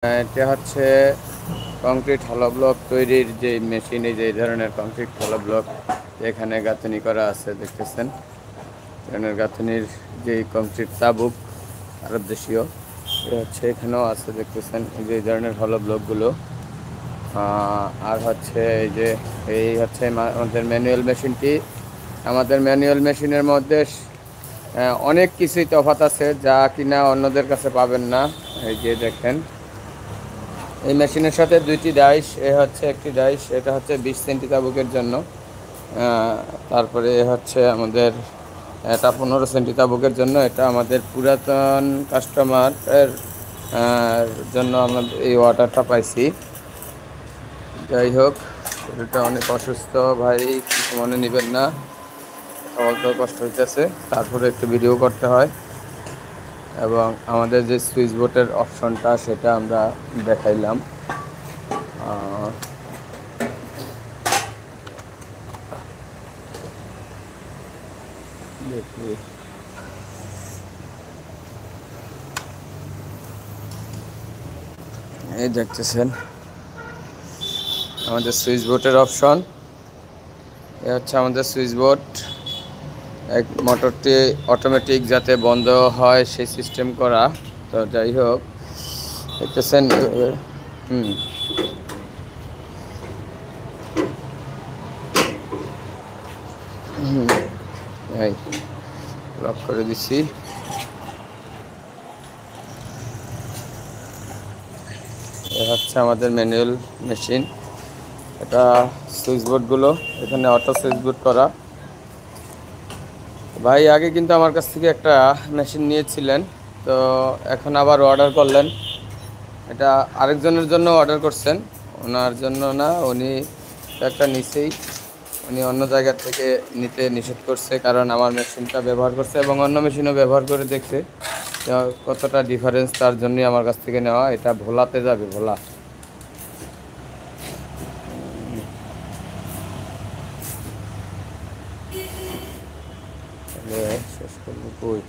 এটা হচ্ছে কংক্রিট হলো ব্লক তৈরির যে মেশিন, এই যে এই ধরনের কংক্রিট হলো ব্লক এখানে গাঁথনি করা আছে দেখতেছেন। এখানের গাঁথনির যে কংক্রিট তাবুক আরব দেশীয় এ হচ্ছে এখানেও আছে দেখতেছেন, এই যে এই ধরনের হলো ব্লকগুলো। আর হচ্ছে এই হচ্ছে আমাদের ম্যানুয়াল মেশিনটি। আমাদের ম্যানুয়াল মেশিনের মধ্যে অনেক কিছুই তফাৎ আছে যা কিনা অন্যদের কাছে পাবেন না। এই যে দেখেন, এই মেশিনের সাথে দুইটি ডাইস, এ হচ্ছে একটি ডাইস, এটা হচ্ছে 20 সেন্টি তাবুকের জন্য। তারপরে এ হচ্ছে আমাদের এটা 15 সেন্টি তাবুকের জন্য। এটা আমাদের পুরাতন কাস্টমারের জন্য আমরা এই অর্ডারটা পাইছি। যাই হোক, শরীরটা অনেক অসুস্থ ভাই, কিছু মনে নেবেন না, কথা বলতেও কষ্ট হইতেছে, তারপরে একটু ভিডিও করতে হয়। এবং আমাদের যে সুইচ বোর্ডের অপশনটা সেটা আমরা দেখাইলাম। দেখি, এই দেখতেছেন আমাদের সুইচ বোর্ডের অপশন। এ হচ্ছে আমাদের সুইচ বোর্ড। এক মোটরটি অটোমেটিক যাতে বন্ধ হয় সেই সিস্টেম করা। তো যাই হোক, দেখতেছেন। হুম হুম এই লক করে দিছি। এ হচ্ছে আমাদের ম্যানুয়াল মেশিন। এটা সুইচ বোর্ডগুলো এখানে অটো সুইচ বোর্ড করা। ভাই আগে কিন্তু আমার কাছ থেকে একটা মেশিন নিয়েছিলেন, তো এখন আবার অর্ডার করলেন। এটা আরেকজনের জন্য অর্ডার করছেন, ওনার জন্য না, উনি একটা নিচেই, উনি অন্য জায়গা থেকে নিতে নিষেধ করছে, কারণ আমার মেশিনটা ব্যবহার করছে এবং অন্য মেশিনও ব্যবহার করে দেখছে তো কতটা ডিফারেন্স, তার জন্যই আমার কাছ থেকে নেওয়া। এটা ভোলাতে যাবে, ভোলা। শেষ করবো কই।